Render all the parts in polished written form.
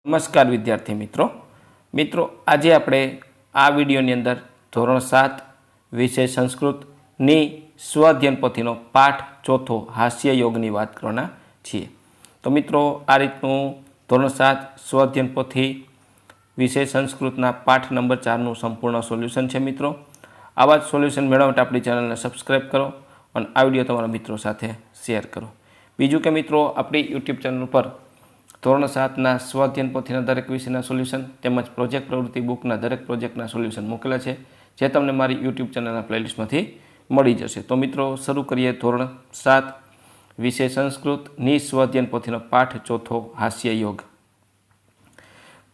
નમસ્કાર વિદ્યાર્થી મિત્રો આજે આપણે આ વિડીયોની અંદર ધોરણ 7 વિષય સંસ્કૃતની સ્વઅધ્યયન પોથીનો પાઠ ચોથો હાસ્ય યોગની વાત કરવાના છીએ। તો મિત્રો આ રીતનું ધોરણ 7 સ્વઅધ્યયન પોથી વિષય સંસ્કૃતના પાઠ નંબર 4નું સંપૂર્ણ સોલ્યુશન છે। મિત્રો આવા જ સોલ્યુશન મેળવવા માટે આપણી ચેનલને સબસ્ક્રાઈબ કરો અને આ વિડીયો તમારા મિત્રો સાથે શેર કરો। બીજું કે મિત્રો આપણી યુટ્યુબ ચેનલ પર ધોરણ 7ના સ્વઅધ્યયન પોથીના દરેક વિષયના સોલ્યુશન તેમજ પ્રોજેક્ટ પ્રવૃત્તિ બુકના દરેક પ્રોજેક્ટના સોલ્યુશન મૂકેલા છે, જે તમને મારી યુટ્યુબ ચેનલના પ્લેલિસ્ટમાંથી મળી જશે। તો મિત્રો શરૂ કરીએ ધોરણ 7 વિષય સંસ્કૃતની સ્વઅધ્યયન પોથીનો પાઠ ચોથો હાસ્ય યોગ।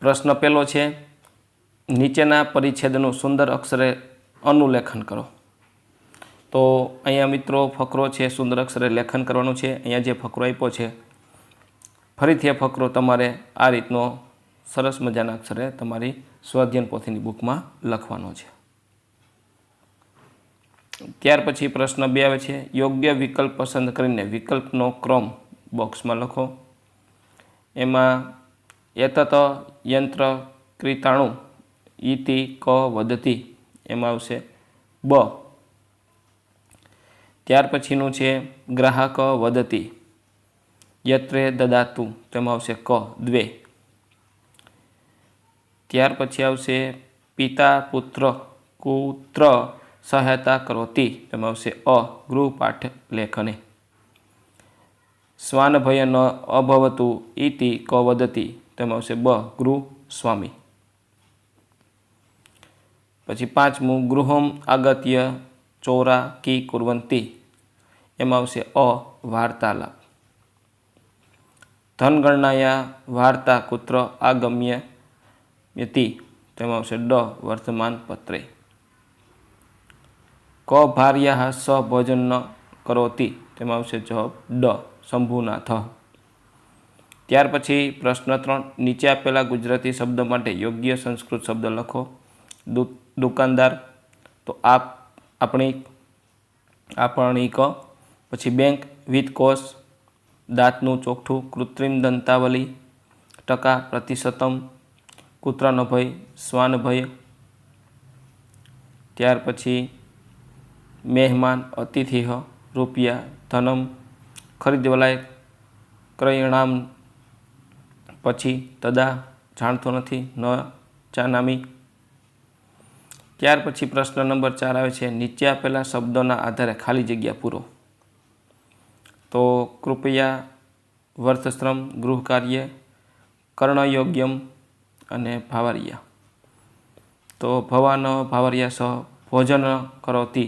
પ્રશ્ન પહેલો છે, નીચેના પરિચ્છેદનું સુંદર અક્ષરે અનુલેખન કરો। તો અહીંયા મિત્રો ફકરો છે, સુંદર અક્ષરે લેખન કરવાનું છે। અહીંયા જે ફકરો આપ્યો છે ફરીથી આ ફકરો તમારે આ રીતનો સરસ મજાના અક્ષરે તમારી સ્વઅધ્યયન પોથીની બુકમાં લખવાનો છે। ત્યાર પછી પ્રશ્ન 2 આવે છે, યોગ્ય વિકલ્પ પસંદ કરીને વિકલ્પનો ક્રમ બોક્સમાં લખો। એમાં એતત યંત્ર ક્રીતાણુ ઇતિ ક વદતિ એમાં આવશે બ। ત્યાર પછીનું છે ગ્રાહક વદતિ યત્રે દદાતુ તેમાં આવશે ક દ્વે। ત્યાર પછી આવશે પિતા પુત્ર કુત્ર સહાયતા કરોતિ તેમાં આવશે અ ગૃહપાઠ લેખને। શ્વાન ભય ન અભવતુ ઇતિ ક વદતિ તેમાં આવશે બ ગૃહ સ્વામી। પછી 5મું ગૃહમ આગત્ય ચોરા કી કુર્વંતી એમાં આવશે અ વાર્તાલાપ। ધનગણનાયા વાર્તા કુત્ર આગમ્ય યતિ તેમાં આવશે ડ વર્તમાન પત્રે। ક ભાર્યા સ ભોજન ન કરોતિ તેમાં આવશે જવાબ ડ શંભુનાથ। ત્યાર પછી પ્રશ્ન 3, નીચે આપેલા ગુજરાતી શબ્દ માટે યોગ્ય સંસ્કૃત શબ્દ લખો। દુકાનદાર તો આપણીક, પછી બેંક વિત્તકોષ દાંતનું ચોકઠું કૃત્રિમ દંતાવલી ટકા પ્રતિશતમ કૂતરાનો ભય શ્વાન ભય। ત્યાર પછી મહેમાન અતિથિ રૂપિયા ધનમ ખરીદવાલાયક ક્રયણામ, પછી તદા જાણતો નથી ન જાનામી। ત્યાર પછી પ્રશ્ન નંબર 4 આવે છે, નીચે આપેલા શબ્દોના આધારે ખાલી જગ્યા પૂરો। તો કૃપયા વર્થશ્રમ ગૃહકાર્ય કર્ણયોગ્યમ અને ભાવાર્યા। તો ભવાન ભાવાર્યા સહ ભોજન કરોતિ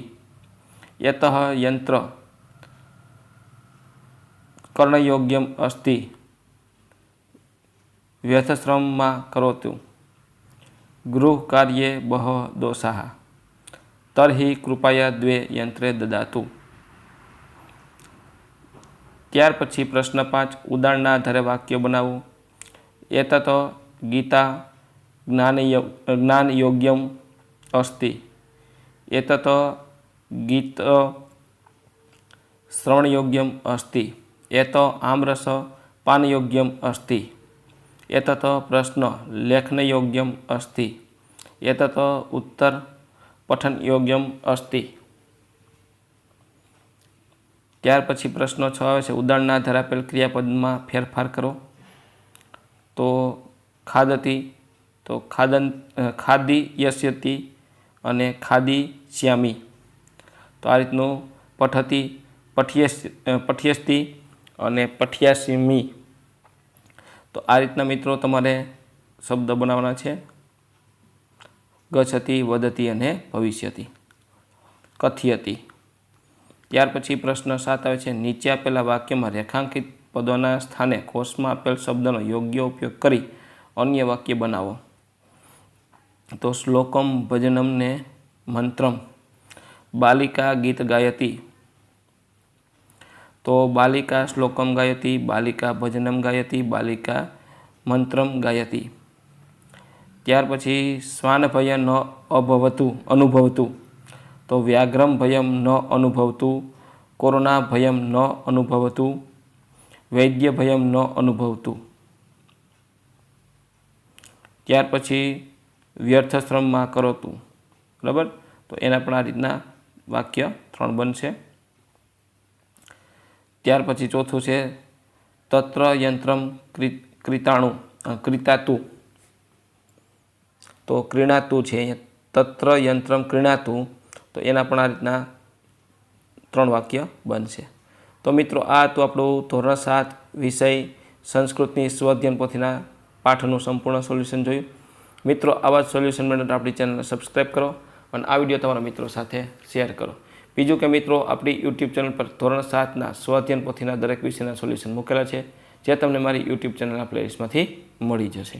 યતઃ યંત્ર કર્ણયોગ્યમ અસ્તિ વ્યથશ્રમમાં કરોતુ ગૃહકાર્યે બહ દોષાઃ તર્હિ કૃપયા દ્વે યંત્રે દદાતુ। ત્યાર પછી પ્રશ્ન 5, ઉદાહરણના આધારે વાક્ય બનાવો। એતત ગીતા જ્ઞાનયોગ્યમ અસ્તિ એતત ગીત શ્રવણયોગ્યમ અસ્તિ એત આમ્રસ પાનયોગ્યમ અસ્તિ એતત પ્રશ્ન લેખનયોગ્યમ અસ્તિ એતત ઉત્તર પઠનયોગ્યમ અસ્તિ। ત્યાર પછી પ્રશ્ન 6 આવે છે, ઉદાહરણના આધારે આપેલ ક્રિયાપદમાં ફેરફાર કરો। તો ખાદતી તો ખાદિયસ્યતિ અને ખાદિષ્યામિ। તો આ રીતનું પઠતી પઠ્યસ્તિ અને પઠ્યાસ્મિ। તો આ રીતના મિત્રો તમારે શબ્દ બનાવવાના છે, ગચ્છતિ વદતિ અને ભવિષ્યતિ કથયતિ। ત્યાર પછી પ્રશ્ન 7 આવે છે, નીચે આપેલા વાક્યમાં રેખાંકિત પદોના સ્થાને કોષમાં આપેલ શબ્દનો યોગ્ય ઉપયોગ કરી અન્ય વાક્ય બનાવો। તો શ્લોકમ ભજનમ ને મંત્રમ બાલિકા ગીત ગાયતી તો બાલિકા શ્લોકમ ગાયતી બાલિકા ભજનમ ગાયતી બાલિકા મંત્રમ ગાયતી। ત્યાર પછી શ્વાન ભય ન અનુભવતું તો વ્યાઘ્રમ ભયમ ન અનુભવતું કોરોના ભયમ ન અનુભવતું વૈદ્ય ભયમ ન અનુભવતું। ત્યાર પછી વ્યર્થ શ્રમમાં કરો તું, બરાબર, તો એના પણ આ રીતના વાક્ય 3 બનશે. ત્યાર પછી ચોથું છે તત્ર યંત્રમ ક્રીતાતું, તો ક્રીણાતું છે અહીંયા, તત્ર યંત્રમ ક્રીણાતું, તો એના પણ આ રીતના 3 વાક્ય બનશે. તો મિત્રો આ તો આપણું ધોરણ 7 વિષય સંસ્કૃતની સ્વઅધ્યયન પોથીના પાઠનું સંપૂર્ણ સોલ્યુશન જોયું. મિત્રો આવા જ સોલ્યુશન માટે આપણી ચેનલને સબસ્ક્રાઈબ કરો અને આ વિડીયો તમારા મિત્રો સાથે શેર કરો. બીજું કે મિત્રો આપણી યુટ્યુબ ચેનલ પર ધોરણ 7ના સ્વઅધ્યયન પોથીના દરેક વિષયના સોલ્યુશન મૂકેલા છે, જે તમને મારી યુટ્યુબ ચેનલના પ્લેલિસ્ટમાંથી મળી જશે.